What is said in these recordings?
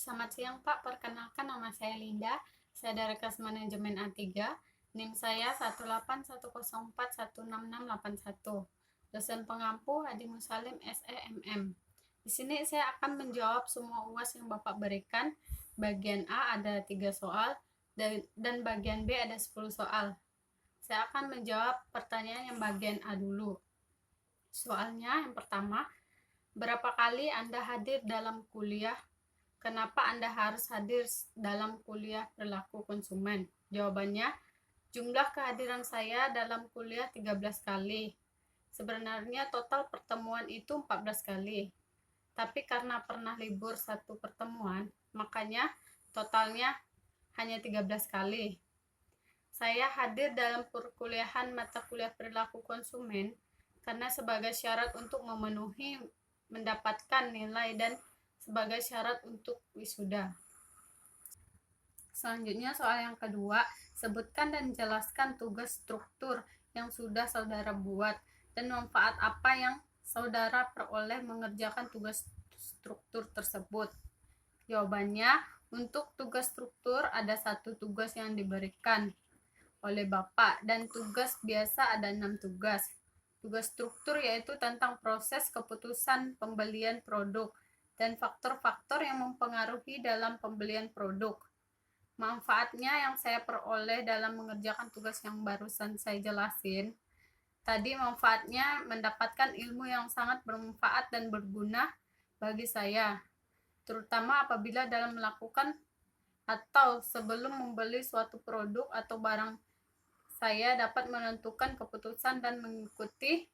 Selamat siang Pak, perkenalkan nama saya Linda, saya dari kelas manajemen A3, NIM saya 18104166681. Dosen pengampu Hadi Musalim SEMM. Di sini saya akan menjawab semua UAS yang Bapak berikan. Bagian A ada 3 soal dan bagian B ada 10 soal. Saya akan menjawab pertanyaan yang bagian A dulu. Soalnya yang pertama, berapa kali Anda hadir dalam kuliah? Kenapa Anda harus hadir dalam kuliah perilaku konsumen? Jawabannya, jumlah kehadiran saya dalam kuliah 13 kali. Sebenarnya total pertemuan itu 14 kali. Tapi karena pernah libur satu pertemuan, makanya totalnya hanya 13 kali. Saya hadir dalam perkuliahan mata kuliah perilaku konsumen karena sebagai syarat untuk memenuhi mendapatkan nilai dan sebagai syarat untuk wisuda. Selanjutnya soal yang kedua, sebutkan dan jelaskan tugas struktur yang sudah saudara buat dan manfaat apa yang saudara peroleh mengerjakan tugas struktur tersebut. Jawabannya, untuk tugas struktur ada 1 tugas yang diberikan oleh Bapak dan tugas biasa ada 6 tugas. Tugas struktur yaitu tentang proses keputusan pembelian produk dan faktor-faktor yang mempengaruhi dalam pembelian produk. Manfaatnya yang saya peroleh dalam mengerjakan tugas yang barusan saya jelasin, tadi manfaatnya mendapatkan ilmu yang sangat bermanfaat dan berguna bagi saya, terutama apabila dalam melakukan atau sebelum membeli suatu produk atau barang. Saya dapat menentukan keputusan dan mengikuti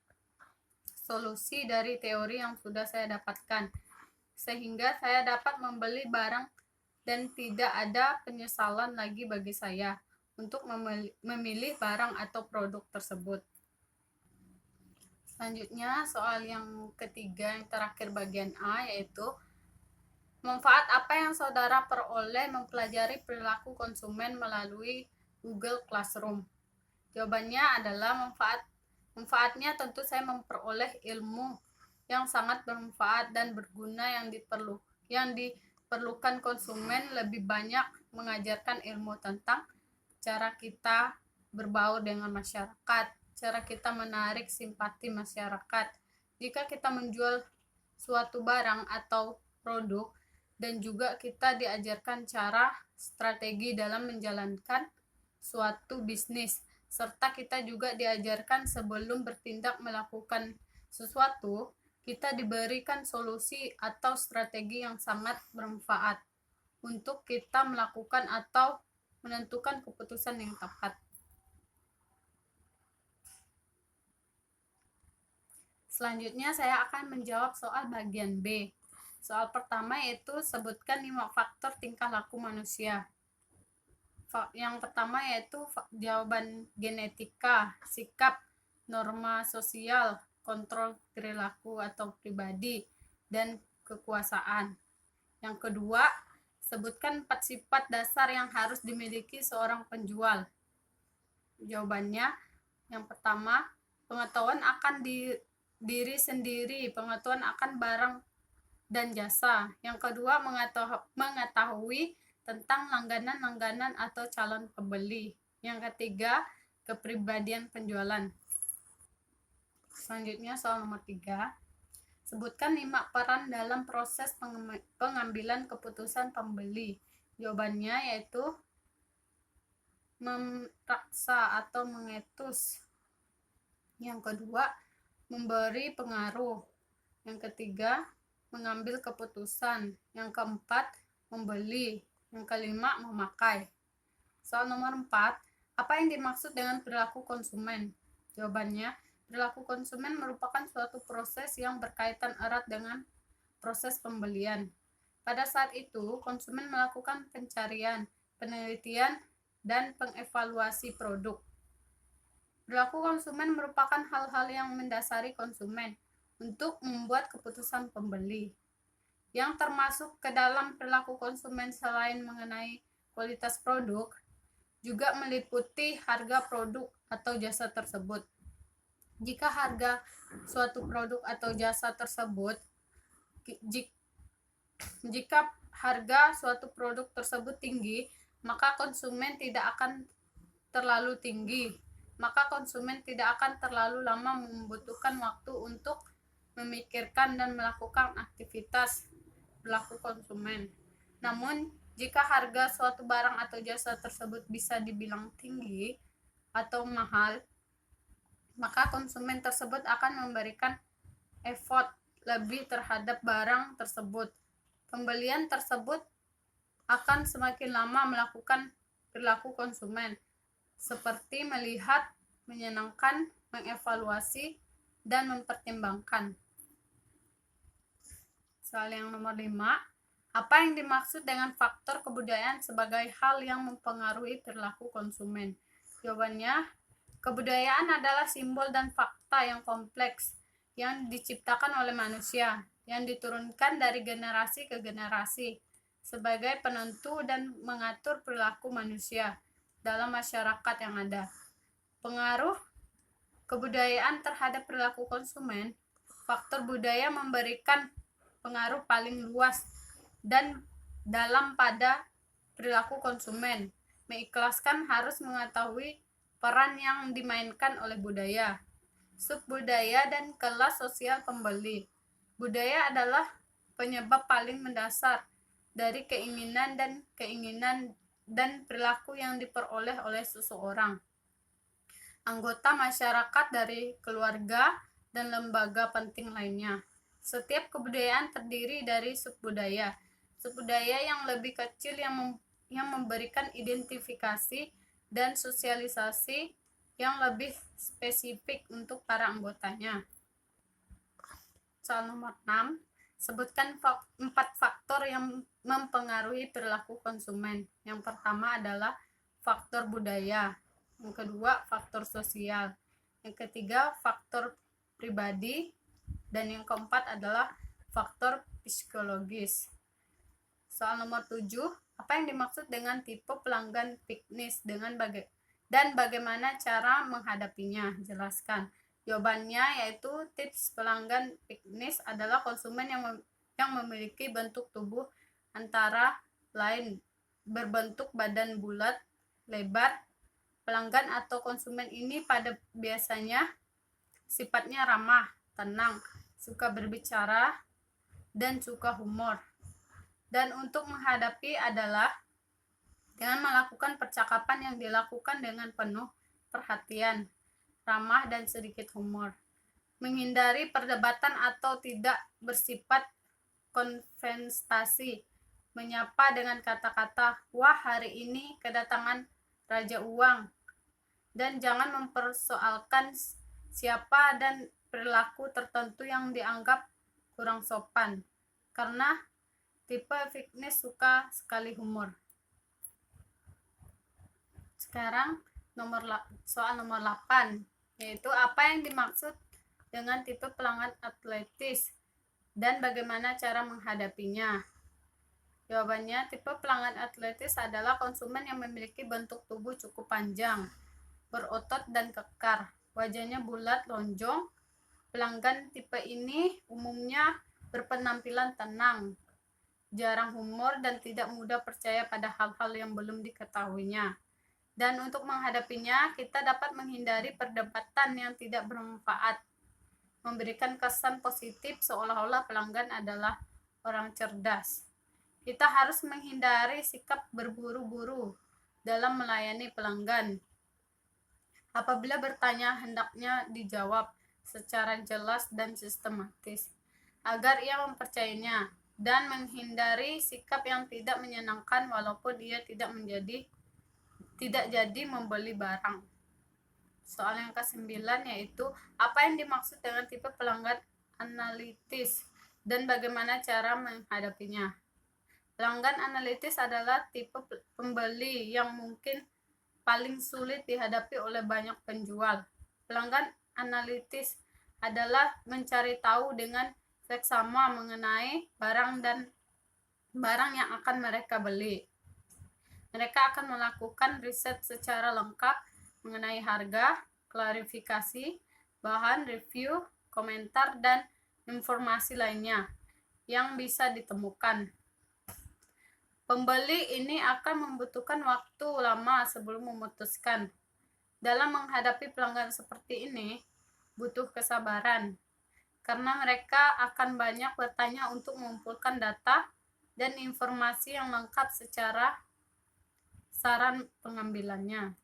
solusi dari teori yang sudah saya dapatkan, sehingga saya dapat membeli barang dan tidak ada penyesalan lagi bagi saya untuk memilih barang atau produk tersebut. Selanjutnya, soal yang ketiga, yang terakhir bagian A, yaitu manfaat apa yang saudara peroleh mempelajari perilaku konsumen melalui Google Classroom? Jawabannya adalah manfaatnya tentu saya memperoleh ilmu yang sangat bermanfaat dan berguna yang diperlukan konsumen, lebih banyak mengajarkan ilmu tentang cara kita berbaur dengan masyarakat, cara kita menarik simpati masyarakat. Jika kita menjual suatu barang atau produk, dan juga kita diajarkan cara strategi dalam menjalankan suatu bisnis, serta kita juga diajarkan sebelum bertindak melakukan sesuatu, kita diberikan solusi atau strategi yang sangat bermanfaat untuk kita melakukan atau menentukan keputusan yang tepat. Selanjutnya saya akan menjawab soal bagian B. Soal pertama yaitu sebutkan 5 faktor tingkah laku manusia. Yang pertama yaitu jawaban genetika, sikap, norma sosial, kontrol perilaku atau pribadi, dan kekuasaan. Yang kedua, sebutkan 4 sifat dasar yang harus dimiliki seorang penjual. Jawabannya, yang pertama, pengetahuan akan diri sendiri, pengetahuan akan barang dan jasa. Yang kedua, mengetahui tentang langganan atau calon pembeli. Yang ketiga, kepribadian penjualan. Selanjutnya soal nomor 3. Sebutkan 5 peran dalam proses pengambilan keputusan pembeli. Jawabannya yaitu memaksa atau mengetus. Yang kedua, memberi pengaruh. Yang ketiga, mengambil keputusan. Yang keempat, membeli. Yang kelima, memakai. Soal nomor 4, apa yang dimaksud dengan perilaku konsumen? Jawabannya, perilaku konsumen merupakan suatu proses yang berkaitan erat dengan proses pembelian. Pada saat itu, konsumen melakukan pencarian, penelitian, dan pengevaluasi produk. Perilaku konsumen merupakan hal-hal yang mendasari konsumen untuk membuat keputusan pembeli. Yang termasuk ke dalam perilaku konsumen selain mengenai kualitas produk, juga meliputi harga produk atau jasa tersebut. Jika harga suatu produk atau jasa tersebut jika harga suatu produk tersebut tinggi, maka konsumen tidak akan terlalu tinggi. Maka konsumen tidak akan terlalu lama membutuhkan waktu untuk memikirkan dan melakukan aktivitas perilaku konsumen. Namun, jika harga suatu barang atau jasa tersebut bisa dibilang tinggi atau mahal, maka konsumen tersebut akan memberikan effort lebih terhadap barang tersebut. Pembelian tersebut akan semakin lama melakukan perilaku konsumen, seperti melihat, menyenangkan, mengevaluasi, dan mempertimbangkan. Soal yang nomor 5, apa yang dimaksud dengan faktor kebudayaan sebagai hal yang mempengaruhi perilaku konsumen? Jawabannya, kebudayaan adalah simbol dan fakta yang kompleks yang diciptakan oleh manusia, yang diturunkan dari generasi ke generasi sebagai penentu dan mengatur perilaku manusia dalam masyarakat yang ada. Pengaruh kebudayaan terhadap perilaku konsumen. Faktor budaya memberikan pengaruh paling luas dan dalam pada perilaku konsumen. Mengikhlaskan harus mengetahui peran yang dimainkan oleh budaya, subbudaya, dan kelas sosial pembeli. Budaya adalah penyebab paling mendasar dari keinginan dan perilaku yang diperoleh oleh seseorang, anggota masyarakat, dari keluarga, dan lembaga penting lainnya. Setiap kebudayaan terdiri dari subbudaya. Subbudaya yang lebih kecil yang memberikan identifikasi dan sosialisasi yang lebih spesifik untuk para anggotanya. Soal nomor 6, sebutkan 4 faktor yang mempengaruhi perilaku konsumen. Yang pertama adalah faktor budaya, yang kedua faktor sosial, yang ketiga faktor pribadi, dan yang keempat adalah faktor psikologis. Soal nomor 7, apa yang dimaksud dengan tipe pelanggan piknis dan bagaimana cara menghadapinya? Jelaskan. Jawabannya yaitu tips pelanggan piknis adalah konsumen yang memiliki bentuk tubuh antara lain berbentuk badan bulat, lebar. Pelanggan atau konsumen ini pada biasanya sifatnya ramah, tenang, suka berbicara, dan suka humor. Dan untuk menghadapi adalah dengan melakukan percakapan yang dilakukan dengan penuh perhatian, ramah, dan sedikit humor. Menghindari perdebatan atau tidak bersifat konfrontasi. Menyapa dengan kata-kata, "Wah, hari ini kedatangan Raja Uang." Dan jangan mempersoalkan siapa dan perilaku tertentu yang dianggap kurang sopan, karena tipe piknis suka sekali humor. Sekarang soal nomor 8, yaitu apa yang dimaksud dengan tipe pelanggan atletis dan bagaimana cara menghadapinya. Jawabannya, tipe pelanggan atletis adalah konsumen yang memiliki bentuk tubuh cukup panjang, berotot, dan kekar. Wajahnya bulat, lonjong. Pelanggan tipe ini umumnya berpenampilan tenang, jarang humor, dan tidak mudah percaya pada hal-hal yang belum diketahuinya. Dan untuk menghadapinya, kita dapat menghindari perdebatan yang tidak bermanfaat, memberikan kesan positif seolah-olah pelanggan adalah orang cerdas. Kita harus menghindari sikap berburu-buru dalam melayani pelanggan. Apabila bertanya, hendaknya dijawab secara jelas dan sistematis, agar ia mempercayainya, dan menghindari sikap yang tidak menyenangkan walaupun ia tidak jadi membeli barang. Soal yang ke-9, yaitu apa yang dimaksud dengan tipe pelanggan analitis dan bagaimana cara menghadapinya. Pelanggan analitis adalah tipe pembeli yang mungkin paling sulit dihadapi oleh banyak penjual. Pelanggan analitis adalah mencari tahu dengan seksama mengenai barang yang akan mereka beli. Mereka akan melakukan riset secara lengkap mengenai harga, klarifikasi, bahan, review, komentar, dan informasi lainnya yang bisa ditemukan. Pembeli ini akan membutuhkan waktu lama sebelum memutuskan. Dalam menghadapi pelanggan seperti ini, butuh kesabaran, karena mereka akan banyak bertanya untuk mengumpulkan data dan informasi yang lengkap secara saran pengambilannya.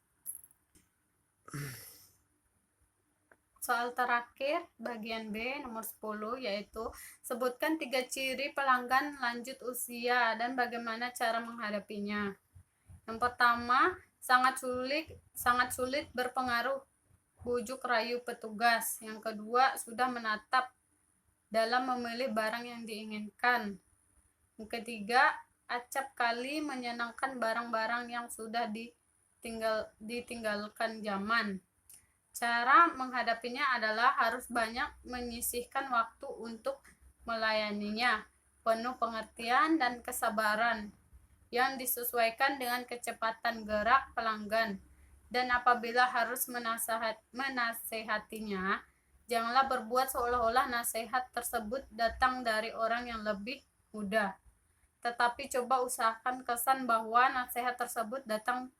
Soal terakhir, bagian B nomor 10, yaitu sebutkan 3 ciri pelanggan lanjut usia dan bagaimana cara menghadapinya. Yang pertama, sangat sulit berpengaruh bujuk rayu petugas. Yang kedua, sudah menatap dalam memilih barang yang diinginkan. Yang ketiga, acap kali menyenangkan barang-barang yang sudah ditinggalkan zaman. Cara menghadapinya adalah harus banyak menyisihkan waktu untuk melayaninya, penuh pengertian dan kesabaran yang disesuaikan dengan kecepatan gerak pelanggan. Dan apabila harus menasehatinya, janganlah berbuat seolah-olah nasihat tersebut datang dari orang yang lebih muda. Tetapi coba usahakan kesan bahwa nasihat tersebut datang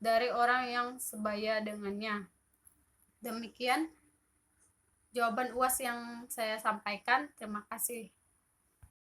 dari orang yang sebaya dengannya. Demikian jawaban UAS yang saya sampaikan. Terima kasih.